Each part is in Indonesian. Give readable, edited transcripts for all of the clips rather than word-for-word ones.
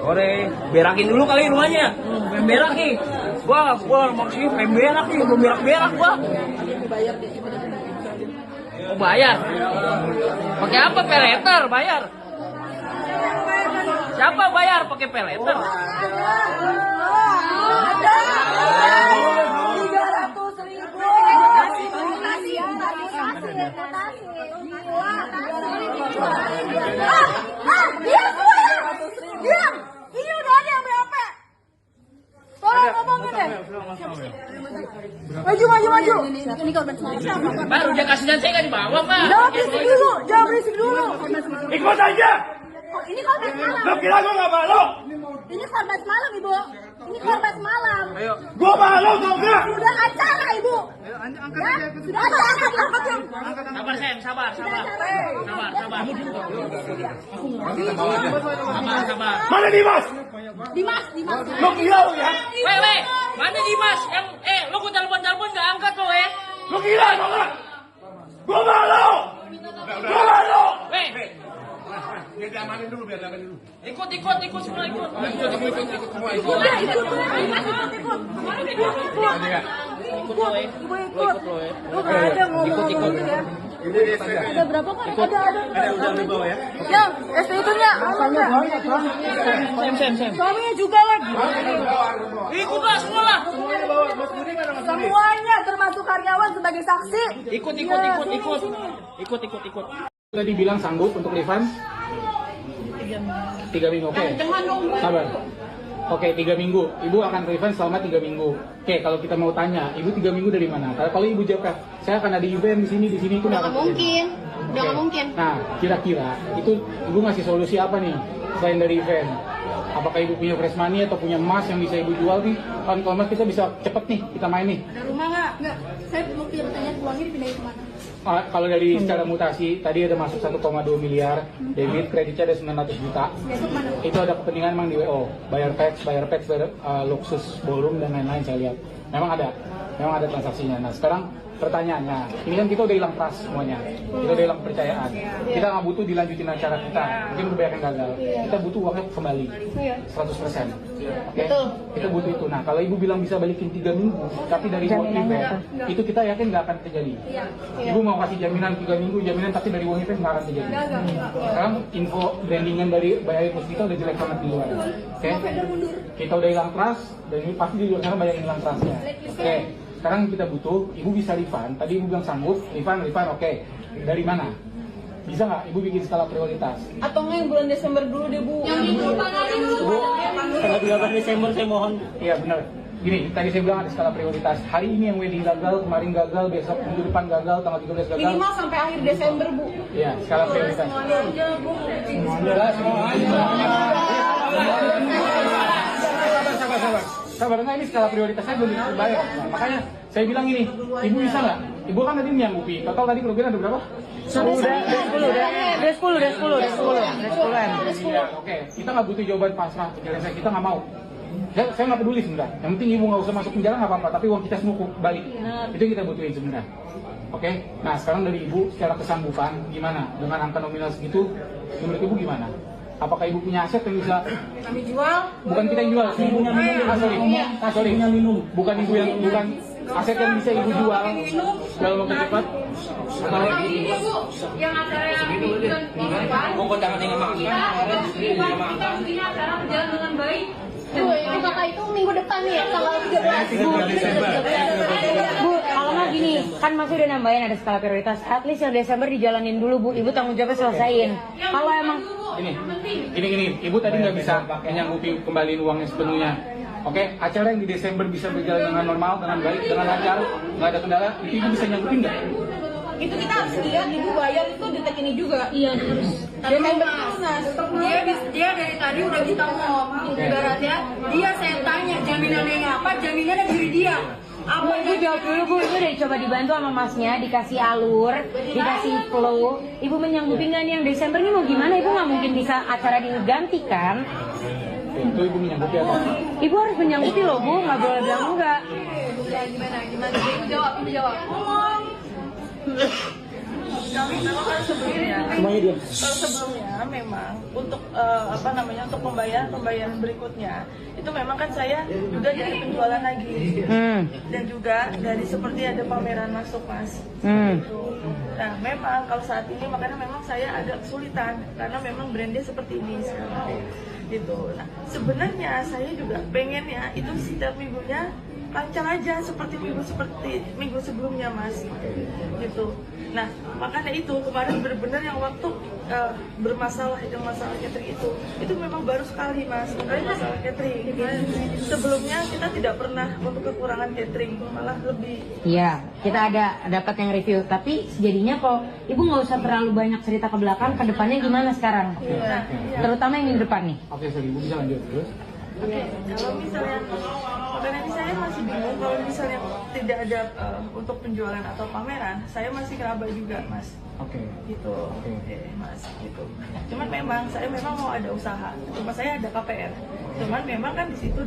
Sore, berakin dulu kali rumahnya. Berak nih. Gua maksudnya berak nih, belum berak gua. Oh, bayar. Pakai apa? Peleter bayar. Siapa bayar pakai peleter? Diam! Ini udah ada yang BAP. Tolong ngomongin deh. Maju. Ini korban siapa? Baru dia kasihnya saya nggak dibawa, Pak. Jangan berisik dulu. Ikut aja. Ini korban semalam. Lo kira gue nggak malu? Ini korban semalam, Ibu. Ini korban semalam. Gue malu tau nggak? Sudah acara, Ibu. Ya, sudah acara. Sabar, sayang, sabar. Sabar. Mana Dimas? Dimas. Lo kira lo ya? Weh, mana Dimas? Yang lo gua telepon nggak angkat lo, Lo kira tau nggak? Gue malu. Weh, Biar diamanin dulu. ikut semua ikut. Ikut lo. Lu nggak ada ngomong ya. Ada berapa kan? Ada di bawah ya. Yang ST itunya. Sem. Suaminya juga lagi. Ikutlah semua lah. Semuanya termasuk karyawan sebagai saksi. Ikut. Tadi bilang sanggup untuk refund 3 minggu, oke. Sabar. Oke, 3 minggu. Ibu akan refund selama 3 minggu. Oke, kalau kita mau tanya, ibu 3 minggu dari mana? Kalau ibu jawab, saya akan ada event di sini itu nggak akan terjadi. Udah mungkin. Nah, kira-kira itu ibu ngasih solusi apa nih selain dari event? Apakah ibu punya fresh money atau punya emas yang bisa ibu jual nih? Kan kalau emas kita bisa cepet nih, kita main nih. Ada rumah nggak? Nggak. Saya mau bertanya uangnya dipindahin kemana? Kalau dari secara mutasi, tadi ada masuk 1,2 miliar, debit, kreditnya ada 900 juta. Itu ada kepentingan memang di WO, bayar tax, bayar luksus, ballroom, dan lain-lain saya lihat. Memang ada transaksinya. Nah sekarang pertanyaannya, ini kan kita udah hilang trust semuanya, kita udah hilang kepercayaan. Kita nggak butuh dilanjutin acara kita, mungkin kebanyakan gagal. Kita butuh uangnya kembali, 100%. Oke? Kita butuh itu. Nah kalau ibu bilang bisa balikin 3 minggu, tapi dari uang event, itu kita yakin nggak akan terjadi. Ibu mau kasih jaminan 3 minggu, jaminan tapi dari uang event nggak akan terjadi. Sekarang info brandingan dari Bayar Plus kita udah jelek banget di luar. Oke? Kita udah hilang trust, dan ini pasti di luar sana banyak yang hilang trustnya. Oke? Sekarang kita butuh, ibu bisa refund. Tadi ibu bilang sanggup, refund, oke. Dari mana? Bisa nggak ibu bikin skala prioritas? Atau nggak yang bulan Desember dulu deh, Bu? Yang itu Ibu, Tanggal 13 Desember saya mohon. iya benar. Gini, tadi saya bilang ada skala prioritas. Hari ini yang wedding gagal, kemarin gagal, besok minggu depan gagal, tanggal 13 gagal. Minimal sampai akhir Desember, Bu. Iya, skala prioritas. Sabar, enggak, ini skala prioritasnya belum dibayar. Nah, makanya saya bilang ini, ibu bisa nggak? Ibu kan tadi menyanggupi. Total tadi kerugian ada berapa? Udah 10 M. Iya, oke. Kita nggak butuh jawaban pasrah. Kita nggak mau. Saya nggak peduli sebenarnya. Yang penting ibu nggak usah masuk penjara nggak apa-apa. Tapi uang kita semua balik. Itu yang kita butuhin sebenarnya. Oke. Nah sekarang dari ibu secara kesanggupan gimana? Dengan angka nominal segitu, menurut ibu gimana? Apakah ibu punya aset yang bisa Kami jual. bukan kita yang jual, ibunya minum. Bukan ibu yang aset yang bisa ibu jual dalam waktu cepat. Ini, Bu, yang acara yang Mau kondangan dengan Mak. kita punya acara berjalan dengan baik. Itu kakak itu minggu depan nih ya, tanggal 13. Bu, kalau nggak gini, kan masih udah nambahin ada skala prioritas. At least yang Desember dijalanin dulu, Bu. Ibu tanggung jawabnya selesaiin. Kalau emang Gini, ibu tadi nggak bisa menyanggupi kembaliin uangnya sepenuhnya. Oke, acara yang di Desember bisa berjalan dengan normal, dengan baik, dengan lancar, nggak ada kendala, itu ibu bisa nyanggupin nggak? Itu kita harus lihat ibu bayar itu detik ini juga. Iya, harus. Dia dari tadi udah kita ngomong ibaratnya dia saya tanya jaminannya apa, jaminannya diri dia. Bu, ibu jawab dulu, Bu. Ibu udah coba dibantu sama masnya, dikasih alur, dikasih flow. Ibu menyanggupi nggak nih yang Desember ini mau gimana? Ibu nggak mungkin bisa acara diganti kan? Itu ibu menyanggupi apa? Ibu harus menyanggupi loh, Bu. Nggak boleh bilang enggak. Gimana? Ibu jawab. kami memang kan sebelumnya, kalau sebelumnya memang untuk untuk pembayaran berikutnya itu memang kan saya juga dari penjualan lagi dan juga dari seperti ada pameran masuk mas. Gitu. Nah memang kalau saat ini makanya memang saya agak kesulitan karena memang brandnya seperti ini sekarang gitu. Nah sebenarnya saya juga pengennya itu setiap minggunya lancar aja seperti minggu sebelumnya mas gitu. Nah makanya itu kemarin benar-benar yang waktu bermasalah yang masalah catering itu memang baru sekali mas masalah catering. Sebelumnya kita tidak pernah untuk kekurangan catering, malah lebih. Iya, kita ada dapat yang review. Tapi jadinya kok ibu nggak usah terlalu banyak cerita ke belakang, ke depannya gimana sekarang? Iya. Terutama yang di depan nih. Oke, sorry, ibu bisa lanjut terus. Oke, kalau misalnya karena ini saya masih bingung kalau misalnya tidak ada untuk penjualan atau pameran, saya masih ngeraba juga mas. Oke. Gitu, Oke. mas gitu. Cuman memang saya memang mau ada usaha, cuma saya ada KPR. Cuman memang kan di situ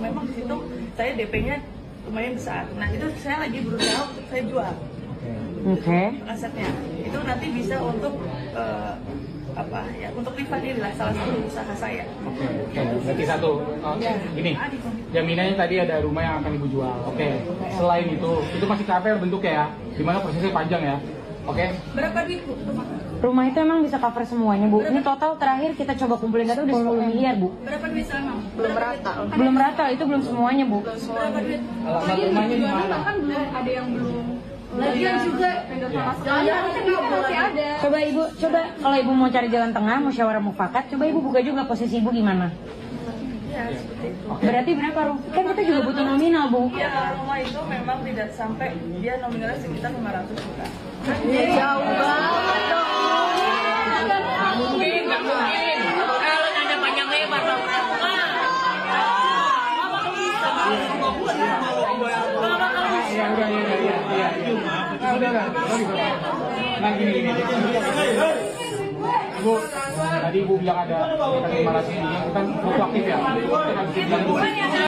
memang di situ saya DP-nya lumayan besar. Nah itu saya lagi berusaha untuk saya jual Oke. asetnya. Itu nanti bisa untuk untuk pribadi lah salah satu usaha saya. Oke. Berarti satu. Gini, jaminannya tadi ada rumah yang akan ibu jual. Oke. Selain itu masih KPR bentuknya ya, dimana prosesnya panjang ya. Oke. Berapa duit bu? Rumah itu emang bisa cover semuanya bu. Ini total terakhir kita coba kumpulin data udah 10 miliar bu. Berapa duit selama? Belum rata. Belum rata, itu belum semuanya bu. Berapa duit? Alasan rumahnya di mana? Kan belum ada yang belum. Lagian juga vendor sama sekali masih ada. Coba ibu, kalau ibu mau cari jalan tengah, musyawarah mufakat, coba ibu buka juga posisi ibu gimana. Ya, seperti itu. Berarti berapa rumah? Kan kita juga butuh nominal bu. Ya, rumah itu memang tidak sampai dia nominalnya sekitar 500 juta. Jauh banget dong. Nggak mungkin. Kalau nanya panjang lebar dong. Udah. Nah gini. Ibu, tadi ibu bilang ada 500 miliar, kan fluktuatif ya. Kita bisa bilang